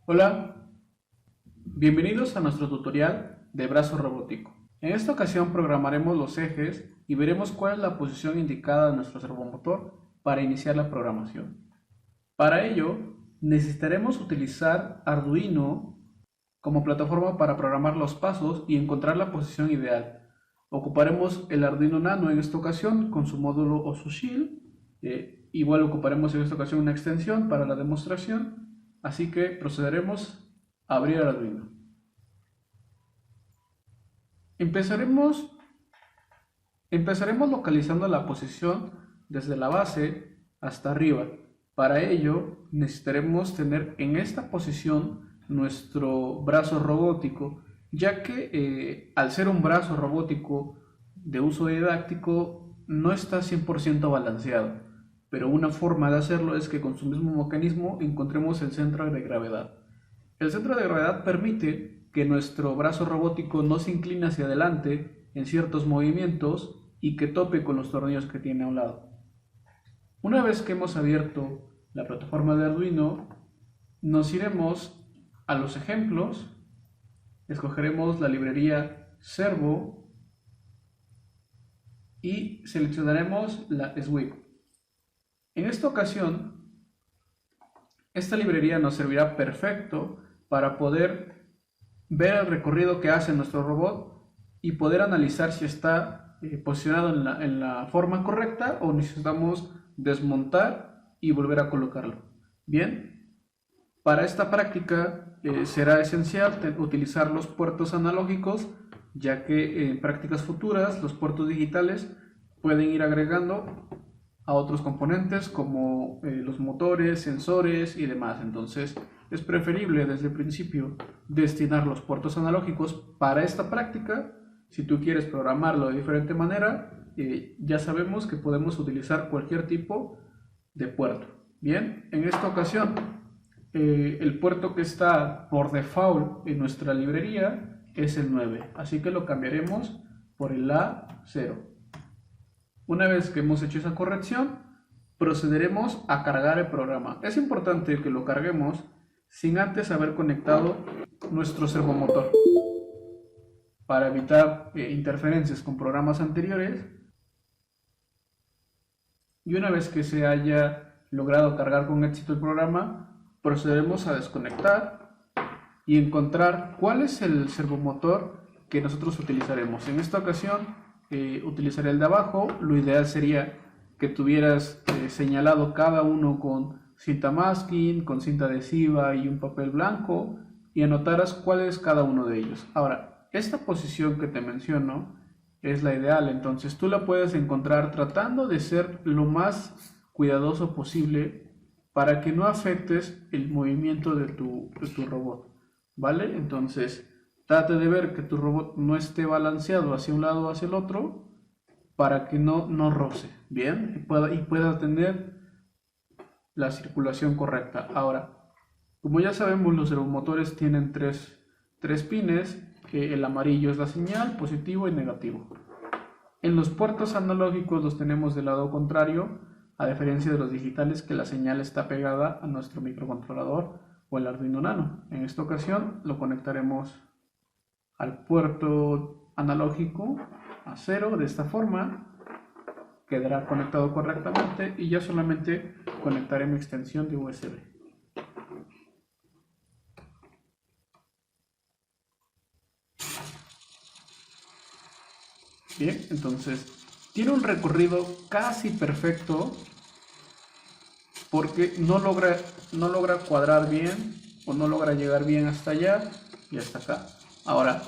Hola, bienvenidos a nuestro tutorial de brazo robótico. En esta ocasión programaremos los ejes y veremos cuál es la posición indicada de nuestro servomotor para iniciar la programación. Para ello, necesitaremos utilizar Arduino como plataforma para programar los pasos y encontrar la posición ideal. Ocuparemos el Arduino Nano en esta ocasión con su módulo OsuShield. Igual ocuparemos en esta ocasión una extensión para la demostración, así que procederemos a abrir el Arduino. Empezaremos localizando la posición desde la base hasta arriba. Para ello necesitaremos tener en esta posición nuestro brazo robótico, ya que al ser un brazo robótico de uso didáctico no está 100% balanceado, pero una forma de hacerlo es que con su mismo mecanismo encontremos el centro de gravedad. El centro de gravedad permite que nuestro brazo robótico no se incline hacia adelante en ciertos movimientos y que tope con los tornillos que tiene a un lado. Una vez que hemos abierto la plataforma de Arduino, nos iremos a los ejemplos, escogeremos la librería Servo y seleccionaremos la SWIP. En esta ocasión, esta librería nos servirá perfecto para poder ver el recorrido que hace nuestro robot y poder analizar si está posicionado en la forma correcta o necesitamos desmontar y volver a colocarlo. Bien, para esta práctica será esencial utilizar los puertos analógicos, ya que en prácticas futuras los puertos digitales pueden ir agregando a otros componentes como los motores, sensores y demás. Entonces es preferible desde el principio destinar los puertos analógicos para esta práctica. Si tú quieres programarlo de diferente manera, ya sabemos que podemos utilizar cualquier tipo de puerto. Bien, en esta ocasión el puerto que está por default en nuestra librería es el 9, así que lo cambiaremos por el A0. Una vez que hemos hecho esa corrección, procederemos a cargar el programa. Es importante que lo carguemos sin antes haber conectado nuestro servomotor para evitar interferencias con programas anteriores. Y una vez que se haya logrado cargar con éxito el programa, procederemos a desconectar y encontrar cuál es el servomotor que nosotros utilizaremos. En esta ocasión utilizaré el de abajo. Lo ideal sería que tuvieras señalado cada uno con cinta masking, con cinta adhesiva y un papel blanco y anotaras cuál es cada uno de ellos. Ahora, esta posición que te menciono es la ideal, entonces tú la puedes encontrar tratando de ser lo más cuidadoso posible para que no afectes el movimiento de tu robot, ¿vale? Entonces trate de ver que tu robot no esté balanceado hacia un lado o hacia el otro para que no roce, ¿bien? Y pueda tener la circulación correcta. Ahora, como ya sabemos, los servomotores tienen tres pines, que el amarillo es la señal, positivo y negativo. En los puertos analógicos los tenemos del lado contrario, a diferencia de los digitales que la señal está pegada a nuestro microcontrolador o el Arduino Nano. En esta ocasión lo conectaremos al puerto analógico a 0 de esta forma. Quedará conectado correctamente y ya solamente conectaré mi extensión de USB. Bien, entonces tiene un recorrido casi perfecto porque no logra cuadrar bien o no logra llegar bien hasta allá y hasta acá. Ahora,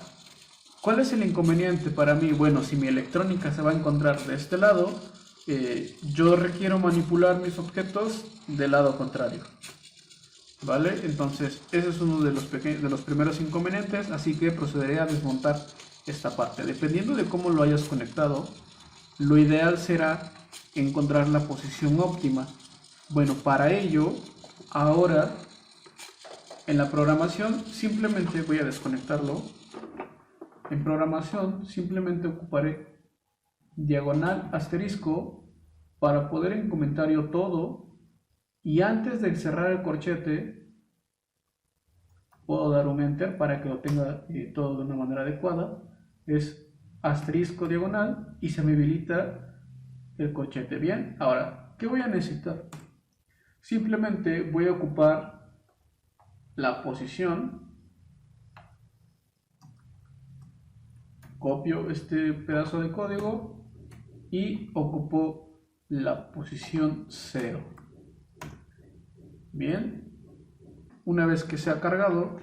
¿cuál es el inconveniente para mí? Bueno, si mi electrónica se va a encontrar de este lado, yo requiero manipular mis objetos del lado contrario, ¿vale? Entonces, ese es uno de los primeros inconvenientes, así que procederé a desmontar esta parte. Dependiendo de cómo lo hayas conectado, lo ideal será encontrar la posición óptima. Bueno, para ello, ahora en la programación simplemente voy a desconectarlo. En programación simplemente ocuparé diagonal asterisco para poder en comentario todo y antes de cerrar el corchete puedo dar un enter para que lo tenga todo de una manera adecuada. Es asterisco diagonal y se me habilita el corchete. Bien, ahora, ¿qué voy a necesitar? Simplemente voy a ocupar la posición, copio este pedazo de código y ocupo la posición 0. Bien, una vez que se ha cargado,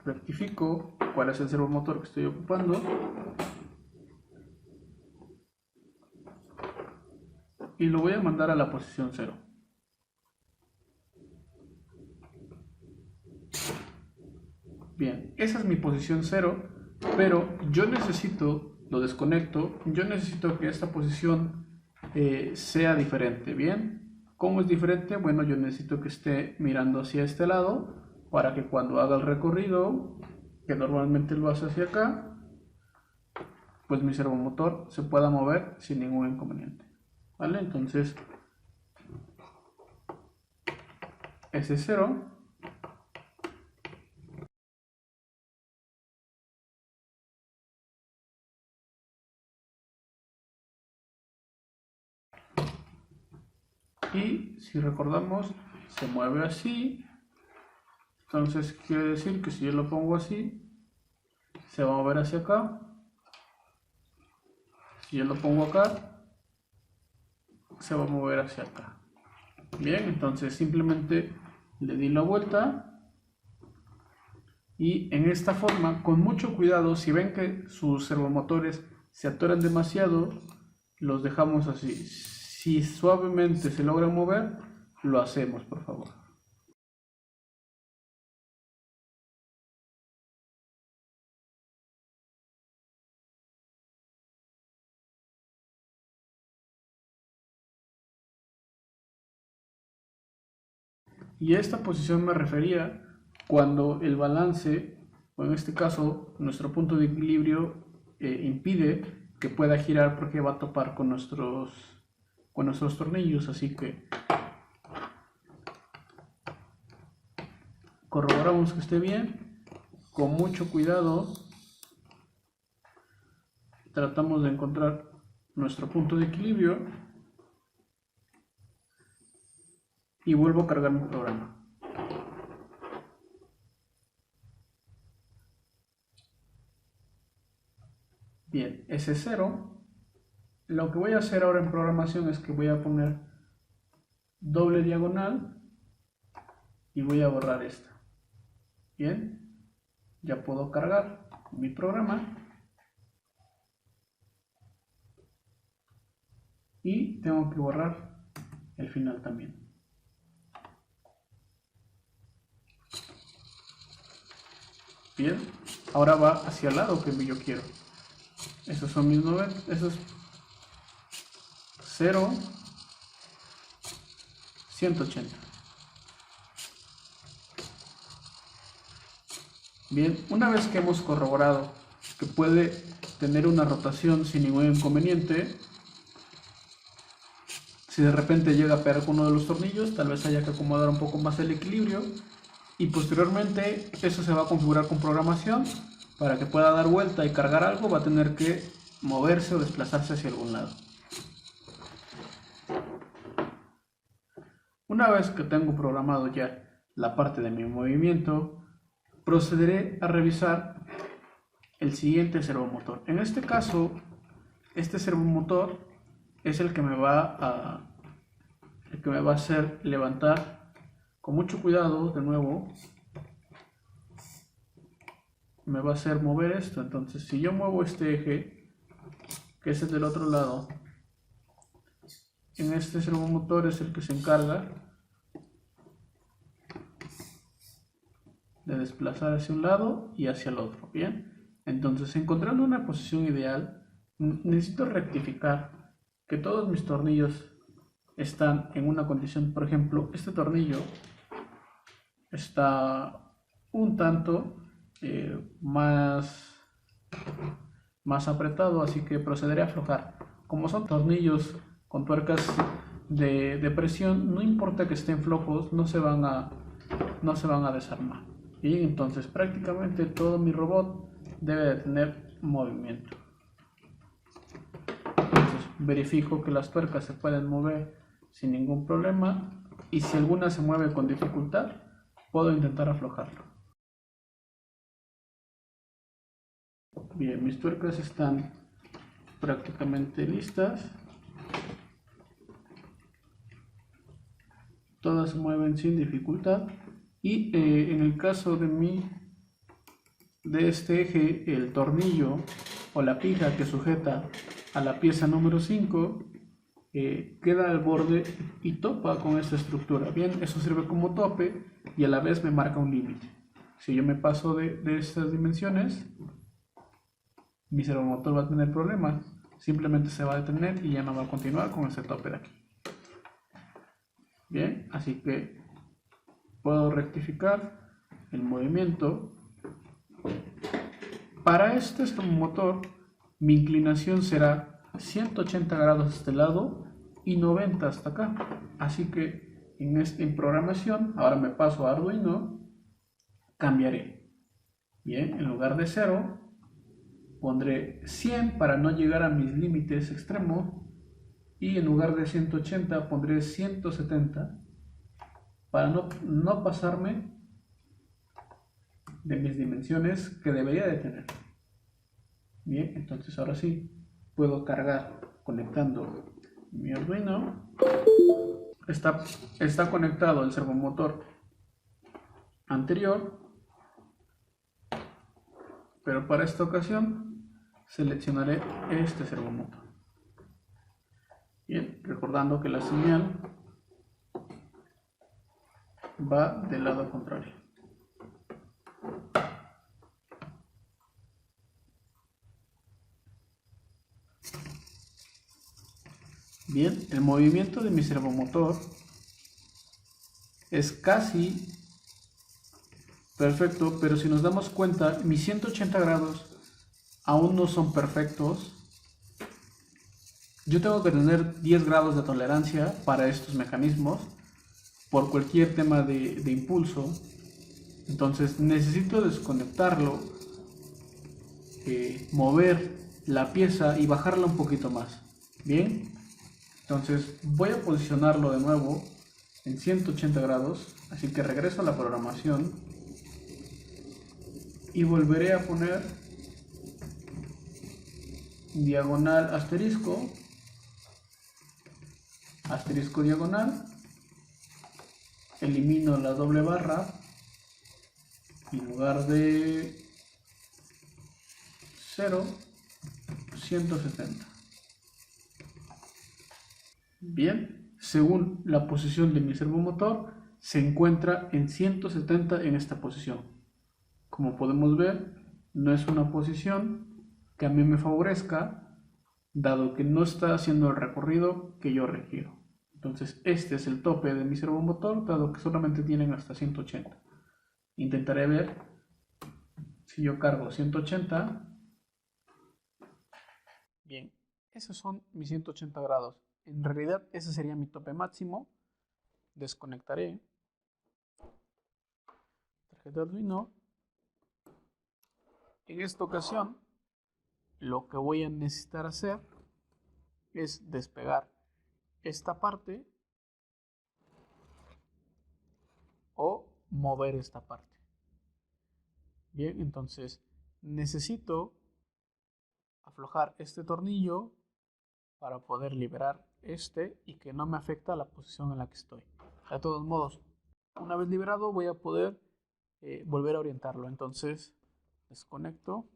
rectifico cuál es el servomotor que estoy ocupando y lo voy a mandar a la posición 0. Bien, esa es mi posición 0, pero yo necesito, lo desconecto, yo necesito que esta posición sea diferente. Bien, ¿cómo es diferente? Bueno, yo necesito que esté mirando hacia este lado para que cuando haga el recorrido, que normalmente lo hace hacia acá, pues mi servomotor se pueda mover sin ningún inconveniente. ¿Vale? Entonces, ese 0. Y si recordamos, se mueve así. Entonces quiere decir que si yo lo pongo así, se va a mover hacia acá. Si yo lo pongo acá, se va a mover hacia acá. Bien, entonces simplemente le di la vuelta. Y en esta forma, con mucho cuidado, si ven que sus servomotores se atoran demasiado, los dejamos así. Si suavemente se logran mover, lo hacemos, por favor. Y a esta posición me refería cuando el balance, o en este caso nuestro punto de equilibrio, impide que pueda girar porque va a topar con nuestros tornillos. Así que corroboramos que esté bien, con mucho cuidado tratamos de encontrar nuestro punto de equilibrio y vuelvo a cargar mi programa. Bien, ese 0. Lo que voy a hacer ahora en programación es que voy a poner doble diagonal y voy a borrar esta. Bien, ya puedo cargar mi programa y tengo que borrar el final también. Bien, ahora va hacia el lado que yo quiero. Esos son mis 90, esos 0, 180. Bien, una vez que hemos corroborado que puede tener una rotación sin ningún inconveniente, si de repente llega a pegar con uno de los tornillos, tal vez haya que acomodar un poco más el equilibrio y posteriormente eso se va a configurar con programación. Para que pueda dar vuelta y cargar algo va a tener que moverse o desplazarse hacia algún lado. Una vez que tengo programado ya la parte de mi movimiento, procederé a revisar el siguiente servomotor. En este caso, este servomotor es el que me va a hacer levantar con mucho cuidado, de nuevo, me va a hacer mover esto. Entonces, si yo muevo este eje, que es el del otro lado, en este servomotor es el que se encarga de desplazar hacia un lado y hacia el otro. Bien, entonces encontrando una posición ideal, necesito rectificar que todos mis tornillos están en una condición. Por ejemplo, este tornillo está un tanto más apretado, así que procederé a aflojar. Como son tornillos con tuercas de presión, no importa que estén flojos, no se van a desarmar. Y entonces prácticamente todo mi robot debe de tener movimiento. Entonces verifico que las tuercas se pueden mover sin ningún problema, y si alguna se mueve con dificultad, puedo intentar aflojarlo. Bien, mis tuercas están prácticamente listas. Todas se mueven sin dificultad, y en el caso de este eje, el tornillo o la pija que sujeta a la pieza número 5 queda al borde y topa con esta estructura. Bien, eso sirve como tope y a la vez me marca un límite. Si yo me paso de estas dimensiones, mi servomotor va a tener problemas. Simplemente se va a detener y ya no va a continuar con ese tope de aquí. Bien, así que puedo rectificar el movimiento. Para este servomotor, mi inclinación será 180 grados a este lado y 90 hasta acá. Así que en programación, ahora me paso a Arduino, cambiaré. Bien, en lugar de 0, pondré 100 para no llegar a mis límites extremos, y en lugar de 180 pondré 170 para no pasarme de mis dimensiones que debería de tener. Bien, entonces ahora sí puedo cargar conectando mi Arduino. Está conectado el servomotor anterior, pero para esta ocasión seleccionaré este servomotor. Bien, recordando que la señal va del lado contrario. Bien, el movimiento de mi servomotor es casi perfecto, pero si nos damos cuenta, mis 180 grados aún no son perfectos. Yo tengo que tener 10 grados de tolerancia para estos mecanismos por cualquier tema de impulso. Entonces necesito desconectarlo, mover la pieza y bajarla un poquito más. Bien, entonces voy a posicionarlo de nuevo en 180 grados, así que regreso a la programación y volveré a poner diagonal asterisco, asterisco diagonal, elimino la doble barra y en lugar de 0, 170. Bien, según la posición de mi servomotor, se encuentra en 170 en esta posición. Como podemos ver, no es una posición que a mí me favorezca, dado que no está haciendo el recorrido que yo requiero. Entonces, este es el tope de mi servomotor, dado que solamente tienen hasta 180. Intentaré ver si yo cargo 180. Bien, esos son mis 180 grados. En realidad, ese sería mi tope máximo. Desconectaré tarjeta Arduino. En esta ocasión, lo que voy a necesitar hacer es despegar esta parte o mover esta parte. Bien, entonces necesito aflojar este tornillo para poder liberar este y que no me afecte la posición en la que estoy. De todos modos, una vez liberado voy a poder volver a orientarlo. Entonces desconecto.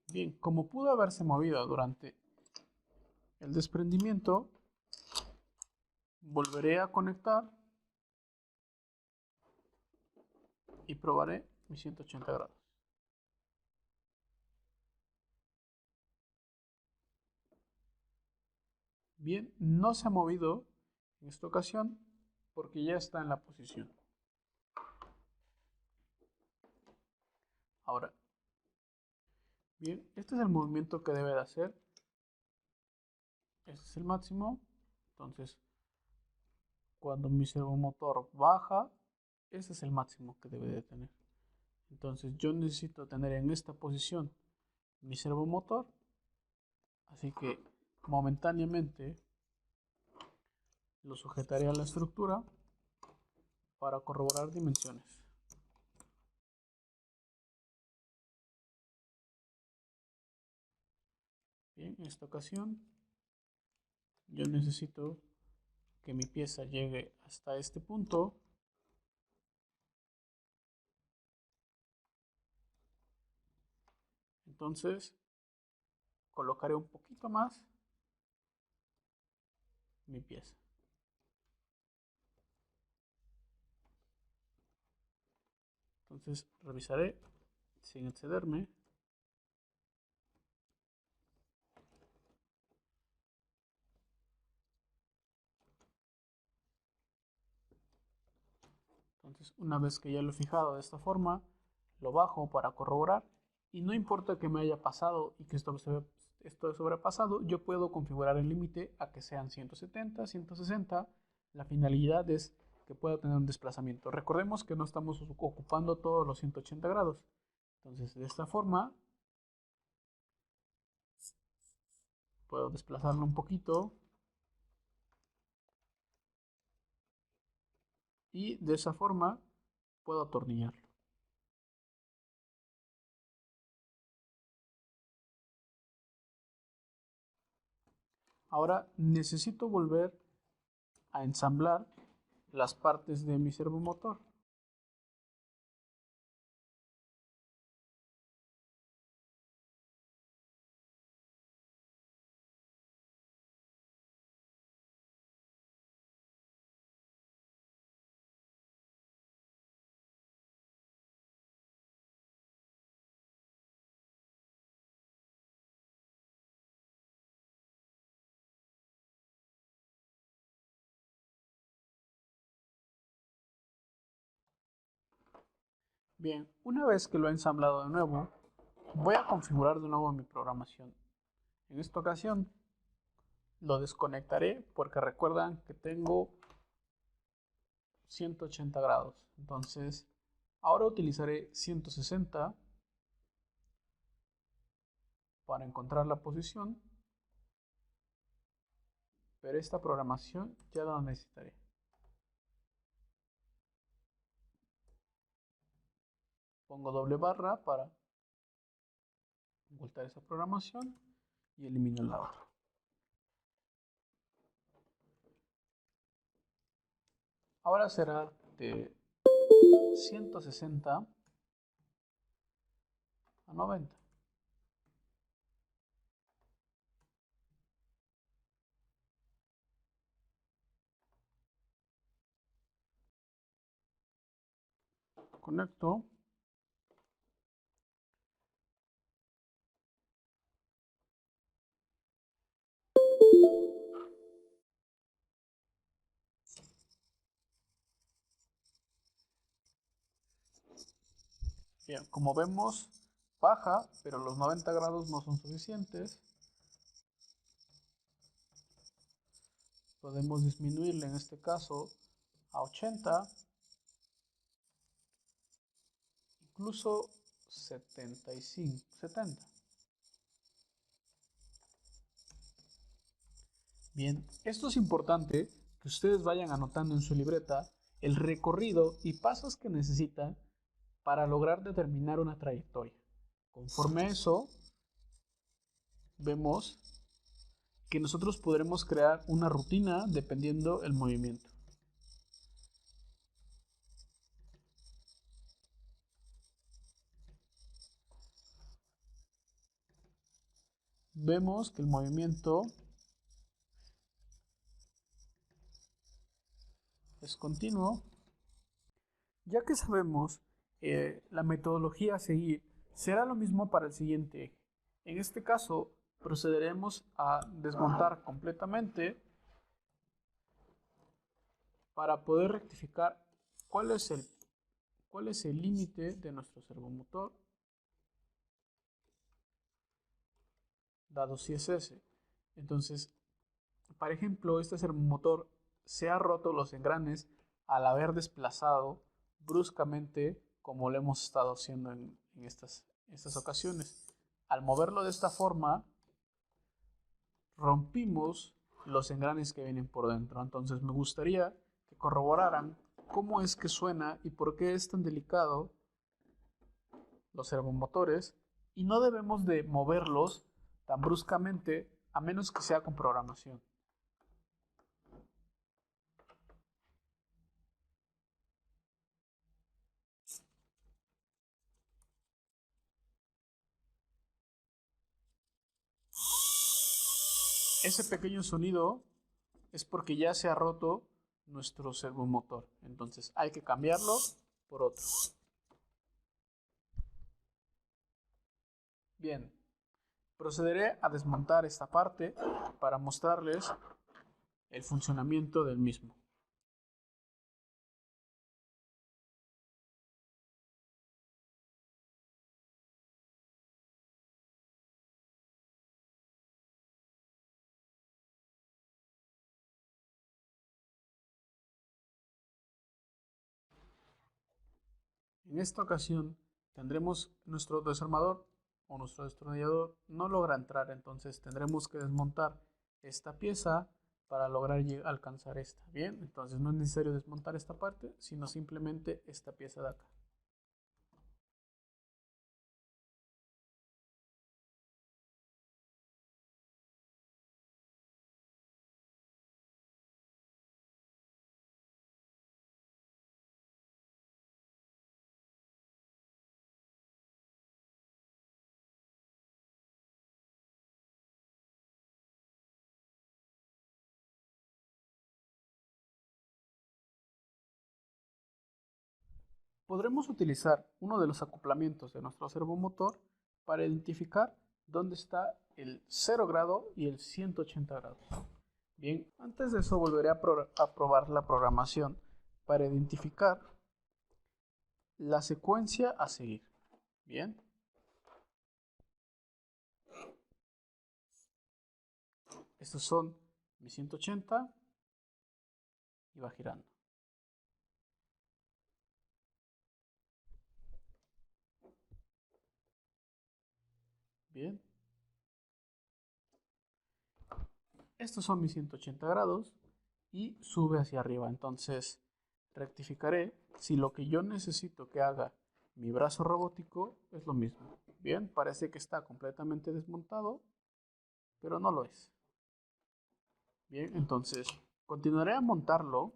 Bien, como pudo haberse movido durante el desprendimiento, volveré a conectar y probaré mis 180 grados. Bien, no se ha movido en esta ocasión porque ya está en la posición. Ahora, Bien, este es el movimiento que debe de hacer. Este es el máximo. Entonces, cuando mi servomotor baja, este es el máximo que debe de tener. Entonces, yo necesito tener en esta posición mi servomotor. Así que momentáneamente lo sujetaré a la estructura para corroborar dimensiones. Bien, en esta ocasión yo necesito que mi pieza llegue hasta este punto. Entonces colocaré un poquito más mi pieza. Entonces revisaré sin excederme. Entonces una vez que ya lo he fijado de esta forma, lo bajo para corroborar. Y no importa que me haya pasado y que esto esté sobrepasado, yo puedo configurar el límite a que sean 170, 160. La finalidad es que pueda tener un desplazamiento. Recordemos que no estamos ocupando todos los 180 grados. Entonces de esta forma puedo desplazarlo un poquito y de esa forma puedo atornillarlo. Ahora necesito volver a ensamblar las partes de mi servomotor. Bien, una vez que lo he ensamblado de nuevo, voy a configurar de nuevo mi programación. En esta ocasión lo desconectaré porque recuerdan que tengo 180 grados. Entonces, ahora utilizaré 160 para encontrar la posición, pero esta programación ya la necesitaré. Pongo doble barra para ocultar esa programación y elimino la otra. Ahora será de 160 a 90. Conecto. Bien, como vemos, baja, pero los 90 grados no son suficientes. Podemos disminuirle en este caso a 80, incluso 75, 70. Bien, esto es importante que ustedes vayan anotando en su libreta el recorrido y pasos que necesitan para lograr determinar una trayectoria. Conforme a eso, vemos que nosotros podremos crear una rutina dependiendo el movimiento. Vemos que el movimiento es continuo. Ya que sabemos la metodología a seguir, será lo mismo para el siguiente eje. En este caso, procederemos a desmontar completamente para poder rectificar cuál es el límite de nuestro servomotor. dados CSS. Entonces, por ejemplo, este servomotor se ha roto los engranes al haber desplazado bruscamente como lo hemos estado haciendo en estas ocasiones. Al moverlo de esta forma, rompimos los engranes que vienen por dentro. Entonces me gustaría que corroboraran cómo es que suena y por qué es tan delicado los servomotores, y no debemos de moverlos tan bruscamente a menos que sea con programación. Ese pequeño sonido es porque ya se ha roto nuestro servomotor. Entonces hay que cambiarlo por otro. Bien, procederé a desmontar esta parte para mostrarles el funcionamiento del mismo. En esta ocasión tendremos nuestro desarmador o nuestro destornillador no logra entrar, entonces tendremos que desmontar esta pieza para lograr alcanzar esta. Bien, entonces no es necesario desmontar esta parte, sino simplemente esta pieza de acá. Podremos utilizar uno de los acoplamientos de nuestro servomotor para identificar dónde está el 0 grado y el 180 grados. Bien, antes de eso volveré a probar la programación para identificar la secuencia a seguir. Bien, estos son mis 180 y va girando. Bien, estos son mis 180 grados y sube hacia arriba. Entonces rectificaré si lo que yo necesito que haga mi brazo robótico es lo mismo. Bien, parece que está completamente desmontado, pero no lo es. Bien, entonces continuaré a montarlo.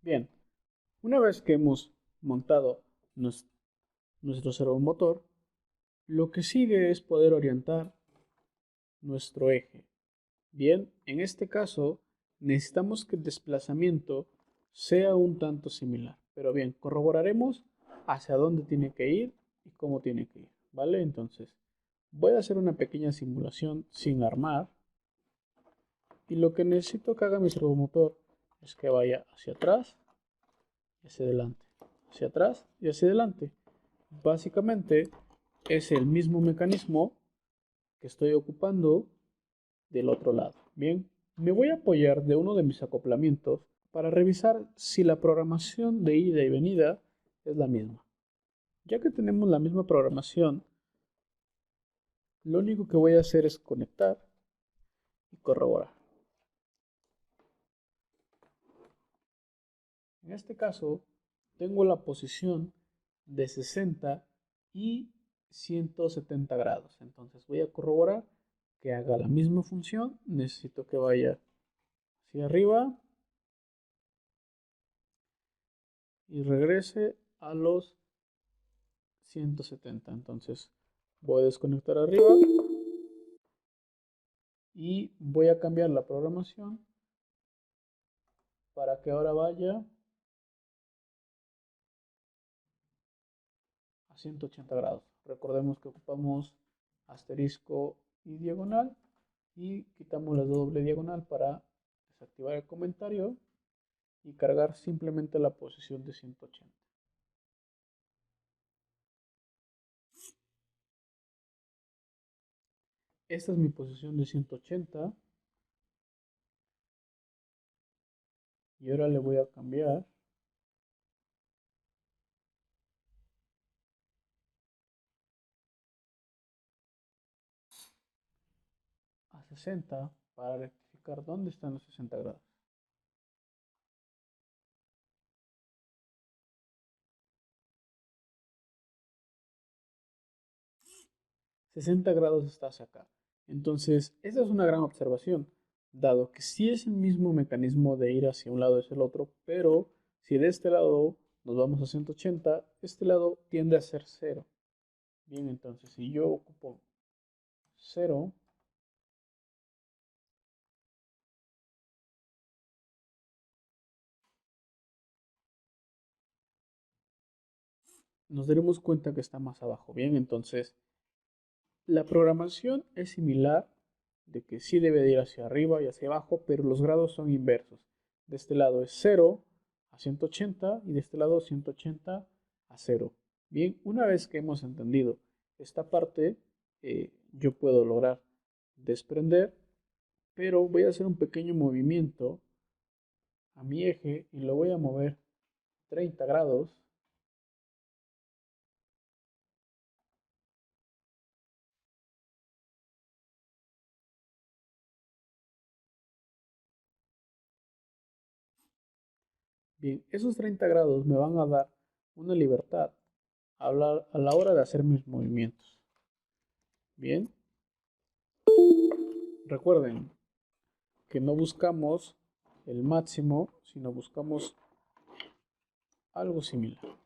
Bien, una vez que hemos montado nuestro servomotor, lo que sigue es poder orientar nuestro eje. Bien, en este caso necesitamos que el desplazamiento sea un tanto similar. Pero bien, corroboraremos hacia dónde tiene que ir y cómo tiene que ir. ¿Vale? Entonces, voy a hacer una pequeña simulación sin armar. Y lo que necesito que haga mi servomotor es que vaya hacia atrás y hacia adelante. Hacia atrás y hacia adelante. Básicamente es el mismo mecanismo que estoy ocupando del otro lado. Bien, me voy a apoyar de uno de mis acoplamientos para revisar si la programación de ida y venida es la misma. Ya que tenemos la misma programación, lo único que voy a hacer es conectar y corroborar. En este caso, tengo la posición de 60 y 170 grados. Entonces voy a corroborar que haga la misma función. Necesito que vaya hacia arriba y regrese a los 170. Entonces voy a desconectar arriba y voy a cambiar la programación para que ahora vaya a 180 grados. Recordemos que ocupamos asterisco y diagonal y quitamos la doble diagonal para desactivar el comentario y cargar simplemente la posición de 180. Esta es mi posición de 180 y ahora le voy a cambiar a 60 para rectificar dónde están los 60 grados. 60 grados está hacia acá. Entonces, esa es una gran observación, dado que sí es el mismo mecanismo de ir hacia un lado hacia el otro, pero si de este lado nos vamos a 180, este lado tiende a ser 0. Bien, entonces si yo ocupo 0, nos daremos cuenta que está más abajo. Bien, entonces la programación es similar, de que sí debe de ir hacia arriba y hacia abajo, pero los grados son inversos. De este lado es 0 a 180 y de este lado 180 a 0. Bien, una vez que hemos entendido esta parte, yo puedo lograr desprender, pero voy a hacer un pequeño movimiento a mi eje y lo voy a mover 30 grados. Bien, esos 30 grados me van a dar una libertad a la hora de hacer mis movimientos. Bien, recuerden que no buscamos el máximo, sino buscamos algo similar.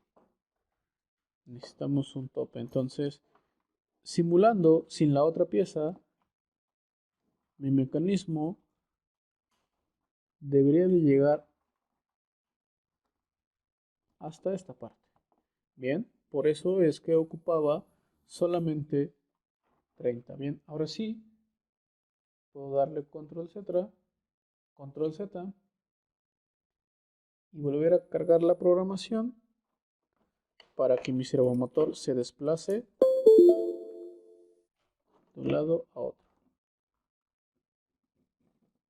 Necesitamos un tope. Entonces, simulando sin la otra pieza, mi mecanismo debería de llegar hasta esta parte. Bien, por eso es que ocupaba solamente 30. Bien, ahora sí, puedo darle control Z y volver a cargar la programación para que mi servomotor se desplace de un lado a otro.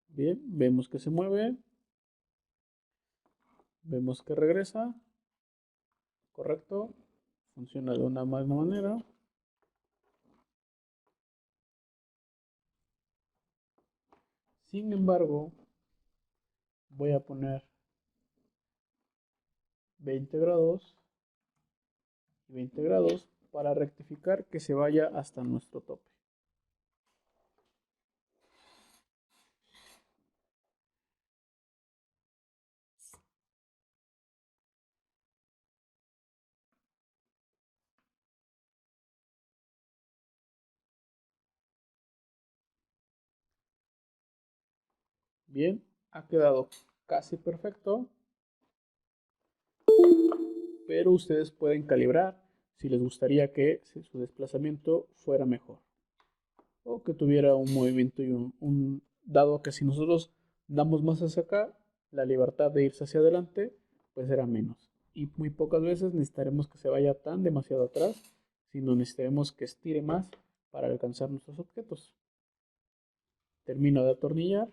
Bien, vemos que se mueve, vemos que regresa, correcto, funciona de una misma manera. Sin embargo, voy a poner 20 grados y 20 grados para rectificar que se vaya hasta nuestro tope. Bien, ha quedado casi perfecto, pero ustedes pueden calibrar si les gustaría que su desplazamiento fuera mejor o que tuviera un movimiento y dado que si nosotros damos más hacia acá, la libertad de irse hacia adelante pues será menos y muy pocas veces necesitaremos que se vaya tan demasiado atrás, sino necesitaremos que estire más para alcanzar nuestros objetos. Termino de atornillar.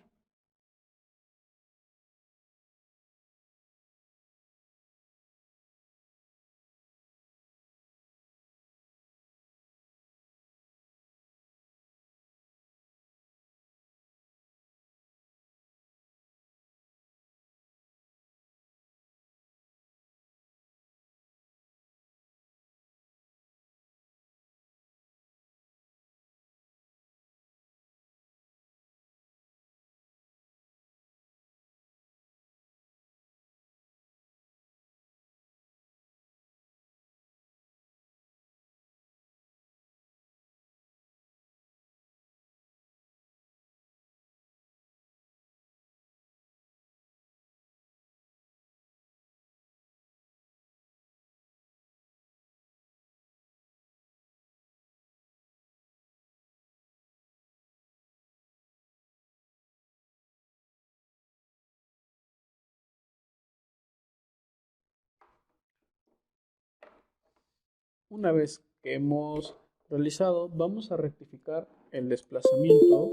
Una vez que hemos realizado, vamos a rectificar el desplazamiento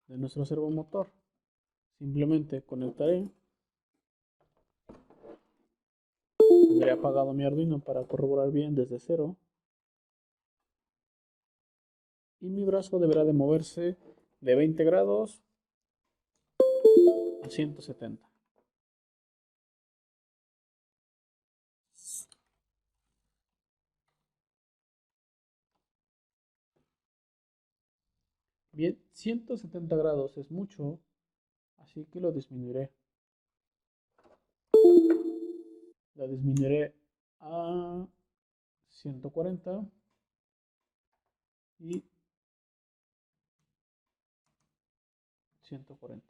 de nuestro servomotor. Simplemente conectaré, tendré apagado mi Arduino para corroborar bien desde cero, y mi brazo deberá de moverse de 20 grados a 170. Bien, 170 grados es mucho, así que lo disminuiré. Lo disminuiré a 140 y 140.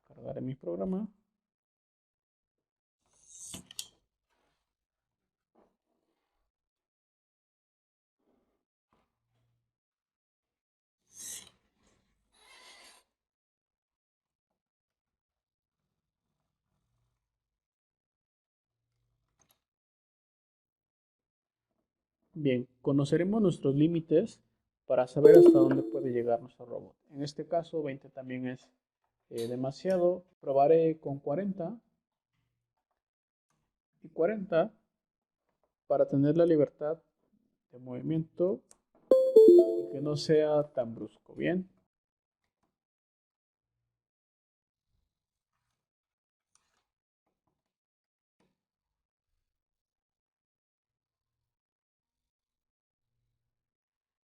Cargaré mi programa. Bien, conoceremos nuestros límites para saber hasta dónde puede llegar nuestro robot. En este caso, 20 también es demasiado. Probaré con 40 y 40 para tener la libertad de movimiento y que no sea tan brusco. Bien.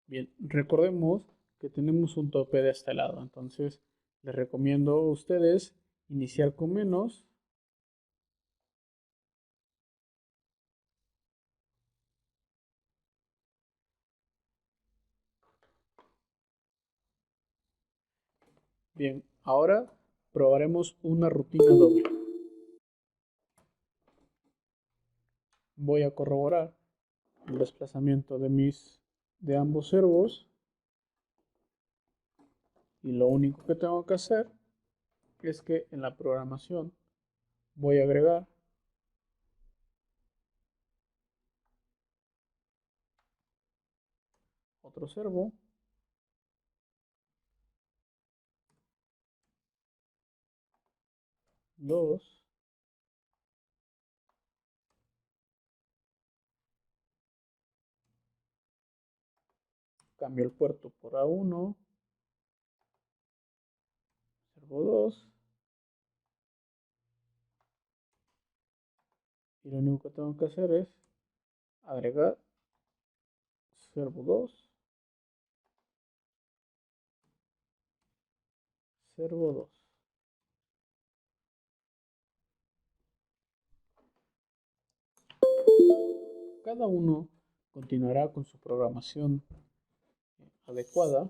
Bien, recordemos que tenemos un tope de este lado, entonces les recomiendo a ustedes iniciar con menos. Bien, ahora probaremos una rutina doble. Voy a corroborar el desplazamiento de ambos servos, y lo único que tengo que hacer es que en la programación voy a agregar otro servo, dos, cambio el puerto por A1, servo 2, y lo único que tengo que hacer es agregar servo 2, servo 2. Cada uno continuará con su programación adecuada.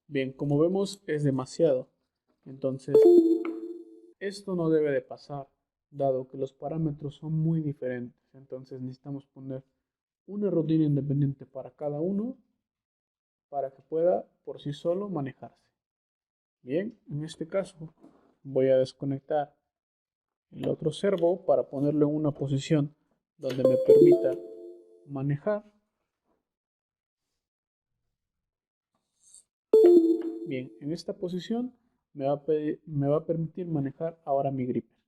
Bien, como vemos es demasiado, entonces esto no debe de pasar, dado que los parámetros son muy diferentes. Entonces necesitamos poner una rutina independiente para cada uno para que pueda por sí solo manejarse. Bien, en este caso voy a desconectar el otro servo para ponerlo en una posición donde me permita manejar. Bien, en esta posición me va a permitir manejar ahora mi gripper.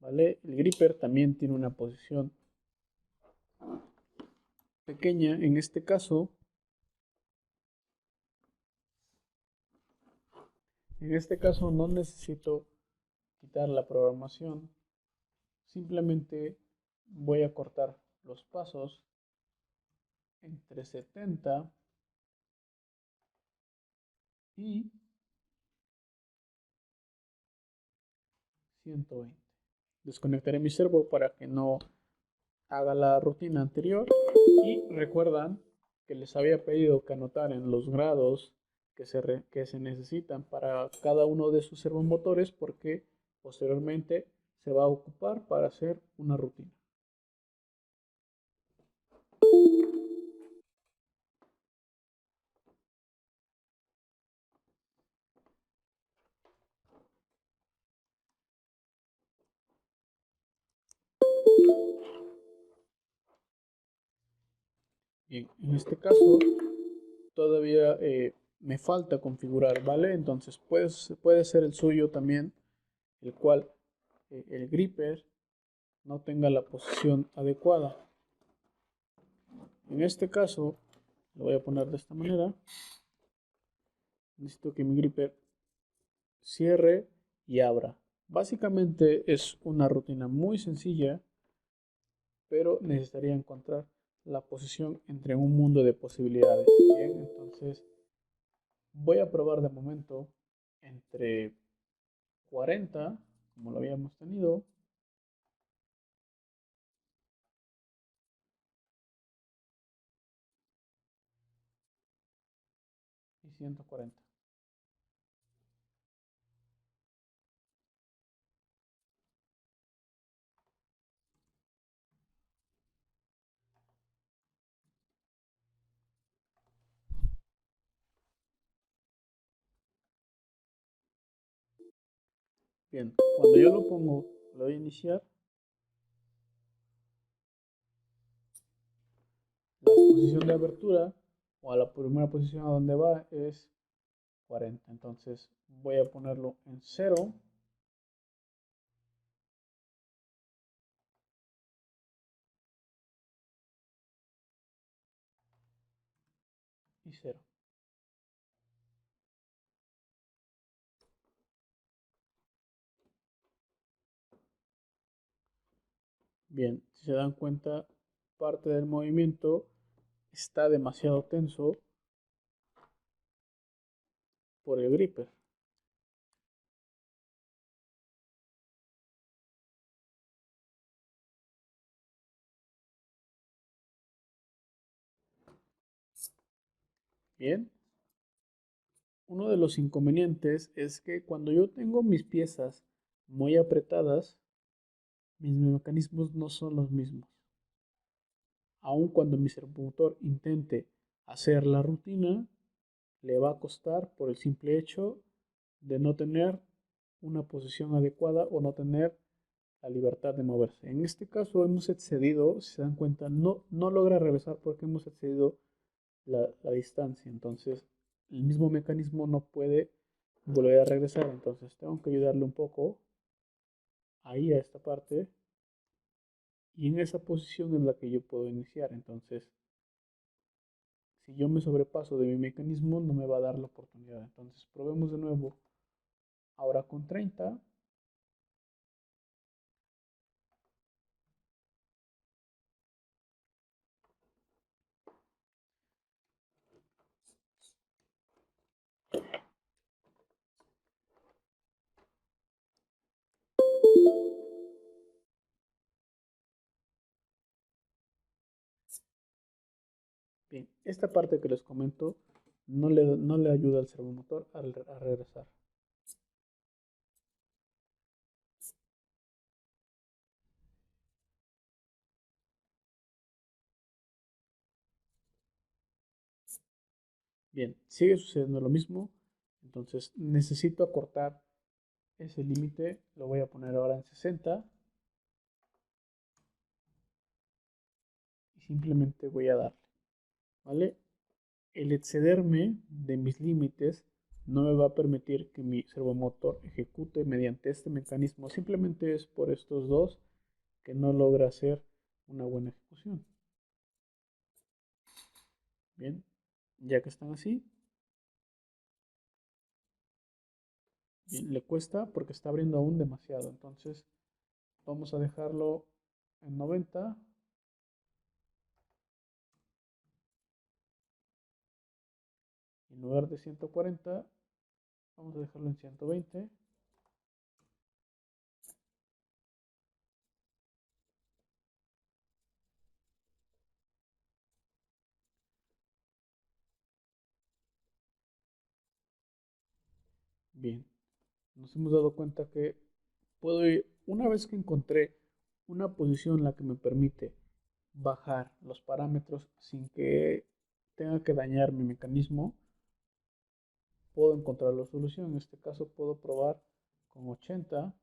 ¿Vale? El gripper también tiene una posición pequeña. En este caso no necesito quitar la programación. Simplemente voy a cortar los pasos entre 70 y 120. Desconectaré mi servo para que no haga la rutina anterior, y recuerdan que les había pedido que anotaran los grados que se necesitan para cada uno de sus servomotores, porque Posteriormente se va a ocupar para hacer una rutina. Bien, en este caso todavía me falta configurar, ¿vale? Entonces puede ser el suyo también, el cual el gripper no tenga la posición adecuada. En este caso, lo voy a poner de esta manera. Necesito que mi gripper cierre y abra. Básicamente es una rutina muy sencilla, pero necesitaría encontrar la posición entre un mundo de posibilidades. Bien, entonces voy a probar de momento entre 40, como lo habíamos tenido, y 140. Bien, cuando yo lo pongo, lo voy a iniciar, la posición de abertura o a la primera posición a donde va es 40. Entonces voy a ponerlo en 0 y 0. Bien, si se dan cuenta, parte del movimiento está demasiado tenso por el gripper. Bien, uno de los inconvenientes es que cuando yo tengo mis piezas muy apretadas, mis mecanismos no son los mismos. Aun cuando mi servomotor intente hacer la rutina, le va a costar por el simple hecho de no tener una posición adecuada o no tener la libertad de moverse. En este caso hemos excedido, si se dan cuenta, no logra regresar porque hemos excedido la distancia. Entonces el mismo mecanismo no puede volver a regresar. Entonces tengo que ayudarle un poco ahí a esta parte y en esa posición es la que yo puedo iniciar. Entonces si yo me sobrepaso de mi mecanismo no me va a dar la oportunidad. Entonces probemos de nuevo ahora con 30. Bien, esta parte que les comento no le ayuda al servomotor a regresar. Bien, sigue sucediendo lo mismo. Entonces necesito acortar ese límite. Lo voy a poner ahora en 60 y simplemente voy a darle. ¿Vale? El excederme de mis límites no me va a permitir que mi servomotor ejecute mediante este mecanismo. Simplemente es por estos dos que no logra hacer una buena ejecución. Bien, ya que están así, bien, le cuesta porque está abriendo aún demasiado. Entonces vamos a dejarlo en 90. En lugar de 140, vamos a dejarlo en 120. Bien, nos hemos dado cuenta que puedo ir, una vez que encontré una posición en la que me permite bajar los parámetros sin que tenga que dañar mi mecanismo, puedo encontrar la solución. En este caso puedo probar con 80.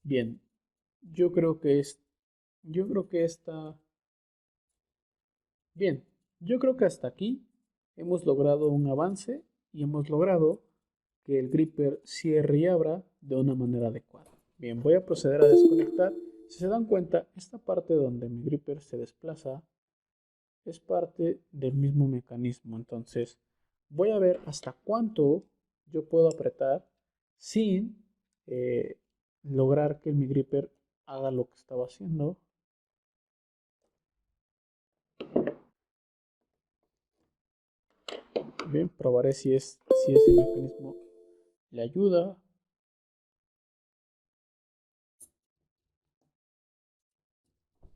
Bien, yo creo que es, yo creo que está bien. Yo creo que hasta aquí hemos logrado un avance y hemos logrado que el gripper cierre y abra de una manera adecuada. Bien, voy a proceder a desconectar. Si se dan cuenta, esta parte donde mi gripper se desplaza es parte del mismo mecanismo. Entonces, voy a ver hasta cuánto yo puedo apretar sin lograr que mi gripper haga lo que estaba haciendo. Bien, probaré si ese mecanismo le ayuda.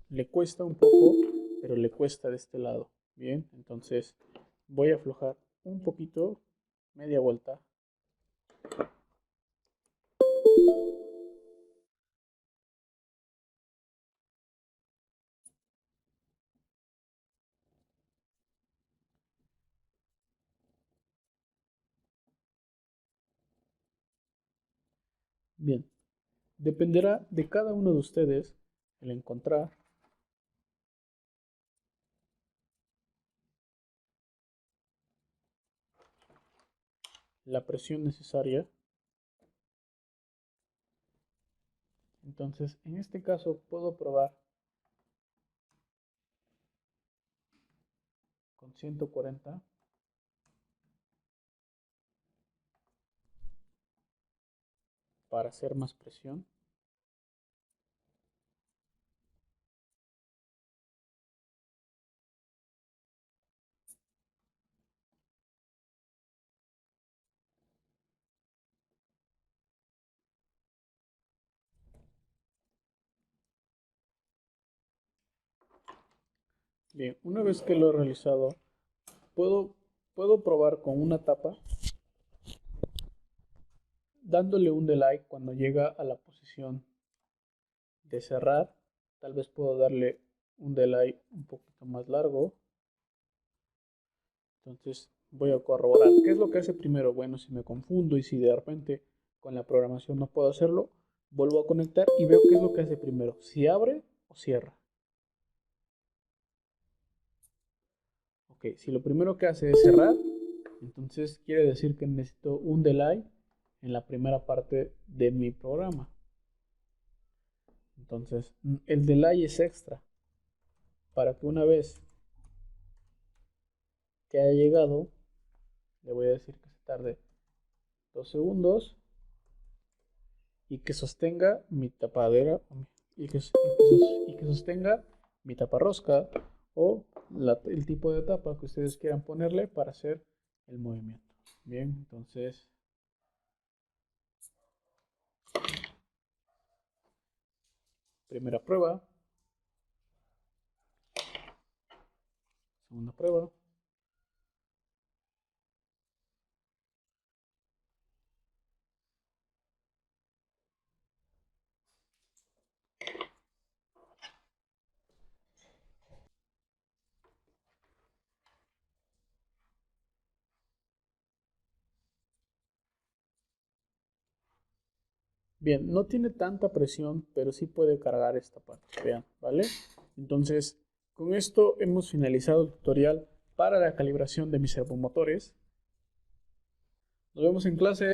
Le cuesta un poco, pero le cuesta de este lado. Bien, entonces voy a aflojar un poquito, media vuelta. Bien, dependerá de cada uno de ustedes el encontrar la presión necesaria. Entonces, en este caso puedo probar con 140. Para hacer más presión. Bien, una vez que lo he realizado, puedo probar con una tapa, dándole un delay cuando llega a la posición de cerrar. Tal vez puedo darle un delay un poquito más largo. Entonces voy a corroborar. ¿Qué es lo que hace primero? Bueno, si me confundo y si de repente con la programación no puedo hacerlo, vuelvo a conectar y veo qué es lo que hace primero. Si abre o cierra. Ok, si lo primero que hace es cerrar, entonces quiere decir que necesito un delay en la primera parte de mi programa. Entonces, el delay es extra para que una vez que haya llegado, le voy a decir que se tarde 2 segundos y que sostenga mi tapadera y que sostenga mi taparrosca o el tipo de tapa que ustedes quieran ponerle para hacer el movimiento. Bien, entonces primera prueba, segunda prueba. Bien, no tiene tanta presión, pero sí puede cargar esta parte, vean, ¿vale? Entonces, con esto hemos finalizado el tutorial para la calibración de mis servomotores. Nos vemos en clase.